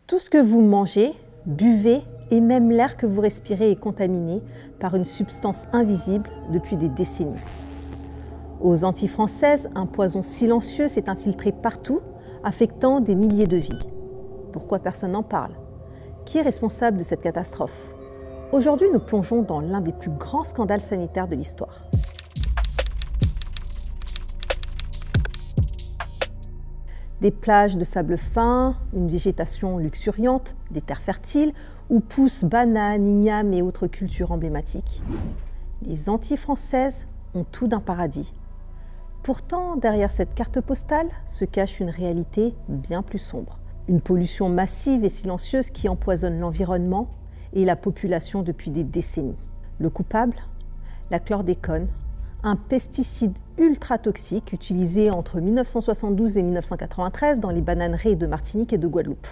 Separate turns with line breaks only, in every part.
Tout ce que vous mangez, buvez et même l'air que vous respirez est contaminé par une substance invisible depuis des décennies. Aux Antilles françaises, un poison silencieux s'est infiltré partout, affectant des milliers de vies. Pourquoi personne n'en parle? Qui est responsable de cette catastrophe? Aujourd'hui, nous plongeons dans l'un des plus grands scandales sanitaires de l'histoire. Des plages de sable fin, une végétation luxuriante, des terres fertiles où poussent bananes, ignames et autres cultures emblématiques. Les Antilles françaises ont tout d'un paradis. Pourtant, derrière cette carte postale se cache une réalité bien plus sombre. Une pollution massive et silencieuse qui empoisonne l'environnement et la population depuis des décennies. Le coupable? La chlordécone, un pesticide ultra toxique utilisé entre 1972 et 1993 dans les bananeraies de Martinique et de Guadeloupe.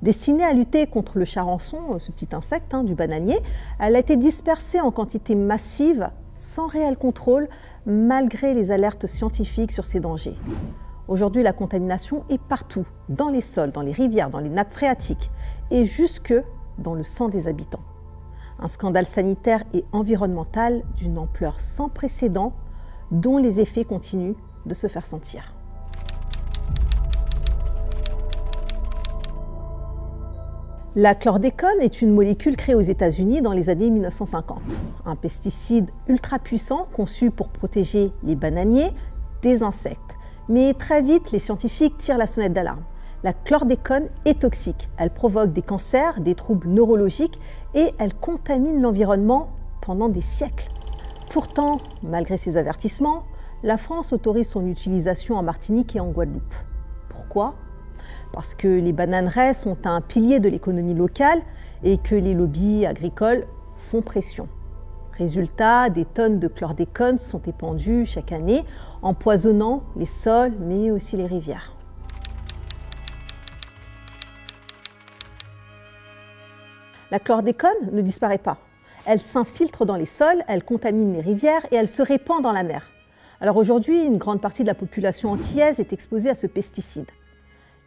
Destinée à lutter contre le charançon, ce petit insecte du bananier, elle a été dispersée en quantité massive, sans réel contrôle, malgré les alertes scientifiques sur ses dangers. Aujourd'hui, la contamination est partout, dans les sols, dans les rivières, dans les nappes phréatiques et jusque dans le sang des habitants. Un scandale sanitaire et environnemental d'une ampleur sans précédent, dont les effets continuent de se faire sentir. La chlordécone est une molécule créée aux États-Unis dans les années 1950. Un pesticide ultra puissant conçu pour protéger les bananiers des insectes. Mais très vite, les scientifiques tirent la sonnette d'alarme. La chlordécone est toxique. Elle provoque des cancers, des troubles neurologiques et elle contamine l'environnement pendant des siècles. Pourtant, malgré ces avertissements, la France autorise son utilisation en Martinique et en Guadeloupe. Pourquoi? Parce que les bananeraies sont un pilier de l'économie locale et que les lobbies agricoles font pression. Résultat, des tonnes de chlordécone sont épandues chaque année, empoisonnant les sols mais aussi les rivières. La chlordécone ne disparaît pas. Elle s'infiltre dans les sols, elle contamine les rivières et elle se répand dans la mer. Alors aujourd'hui, une grande partie de la population antillaise est exposée à ce pesticide.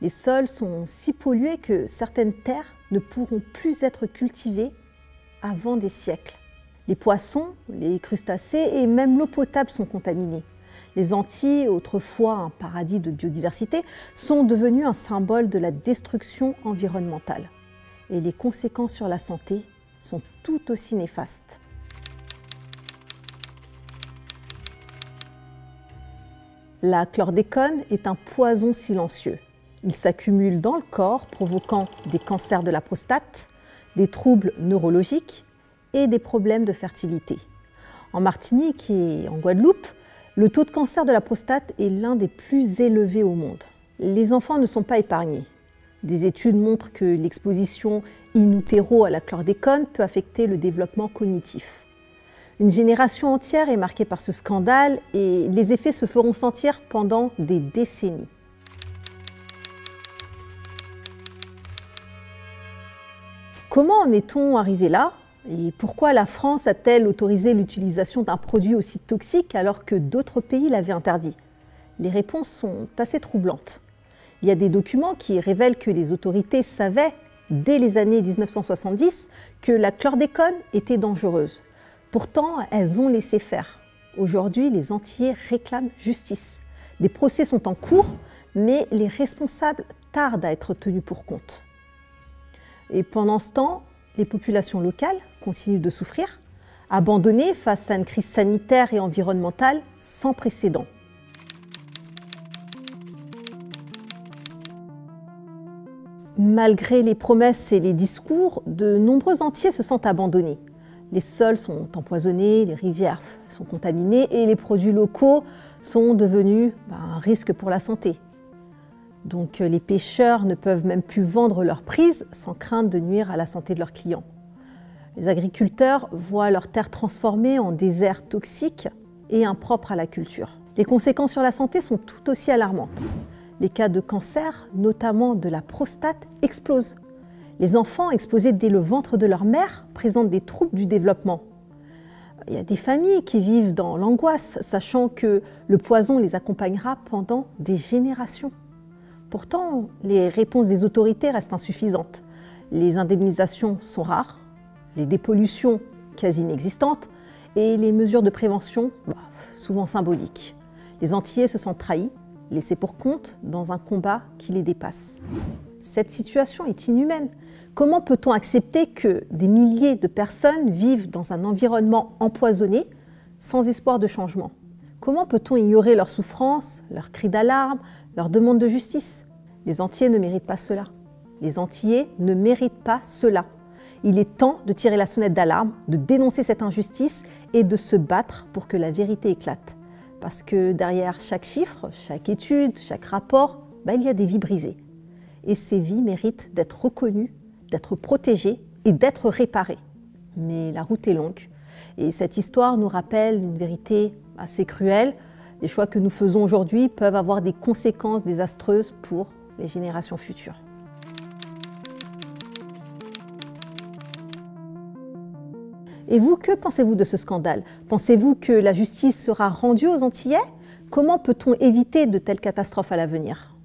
Les sols sont si pollués que certaines terres ne pourront plus être cultivées avant des siècles. Les poissons, les crustacés et même l'eau potable sont contaminés. Les Antilles, autrefois un paradis de biodiversité, sont devenues un symbole de la destruction environnementale. Et les conséquences sur la santé sont tout aussi néfastes. La chlordécone est un poison silencieux. Il s'accumule dans le corps, provoquant des cancers de la prostate, des troubles neurologiques et des problèmes de fertilité. En Martinique et en Guadeloupe, le taux de cancer de la prostate est l'un des plus élevés au monde. Les enfants ne sont pas épargnés. Des études montrent que l'exposition in utero à la chlordécone peut affecter le développement cognitif. Une génération entière est marquée par ce scandale et les effets se feront sentir pendant des décennies. Comment en est-on arrivé là? Et pourquoi la France a-t-elle autorisé l'utilisation d'un produit aussi toxique alors que d'autres pays l'avaient interdit? Les réponses sont assez troublantes. Il y a des documents qui révèlent que les autorités savaient, dès les années 1970, que la chlordécone était dangereuse. Pourtant, elles ont laissé faire. Aujourd'hui, les Antillais réclament justice. Des procès sont en cours, mais les responsables tardent à être tenus pour compte. Et pendant ce temps, les populations locales continuent de souffrir, abandonnées face à une crise sanitaire et environnementale sans précédent. Malgré les promesses et les discours, de nombreux Antillais se sentent abandonnés. Les sols sont empoisonnés, les rivières sont contaminées et les produits locaux sont devenus un risque pour la santé. Donc les pêcheurs ne peuvent même plus vendre leurs prises sans crainte de nuire à la santé de leurs clients. Les agriculteurs voient leurs terres transformées en déserts toxiques et impropres à la culture. Les conséquences sur la santé sont tout aussi alarmantes. Les cas de cancer, notamment de la prostate, explosent. Les enfants exposés dès le ventre de leur mère présentent des troubles du développement. Il y a des familles qui vivent dans l'angoisse, sachant que le poison les accompagnera pendant des générations. Pourtant, les réponses des autorités restent insuffisantes. Les indemnisations sont rares, les dépollutions quasi inexistantes et les mesures de prévention souvent symboliques. Les Antillais se sentent trahis, laissés pour compte dans un combat qui les dépasse. Cette situation est inhumaine. Comment peut-on accepter que des milliers de personnes vivent dans un environnement empoisonné sans espoir de changement? Comment peut-on ignorer leurs souffrances, leurs cris d'alarme, leurs demandes de justice? Les Antillais ne méritent pas cela. Les Antillais ne méritent pas cela. Il est temps de tirer la sonnette d'alarme, de dénoncer cette injustice et de se battre pour que la vérité éclate. Parce que derrière chaque chiffre, chaque étude, chaque rapport, il y a des vies brisées. Et ces vies méritent d'être reconnues, d'être protégées et d'être réparées. Mais la route est longue. Et cette histoire nous rappelle une vérité assez cruelle. Les choix que nous faisons aujourd'hui peuvent avoir des conséquences désastreuses pour les générations futures. Et vous, que pensez-vous de ce scandale? Pensez-vous que la justice sera rendue aux Antillais? Comment peut-on éviter de telles catastrophes à l'avenir?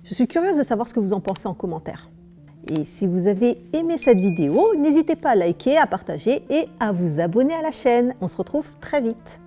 Je suis curieuse de savoir ce que vous en pensez en commentaire. Et si vous avez aimé cette vidéo, n'hésitez pas à liker, à partager et à vous abonner à la chaîne. On se retrouve très vite.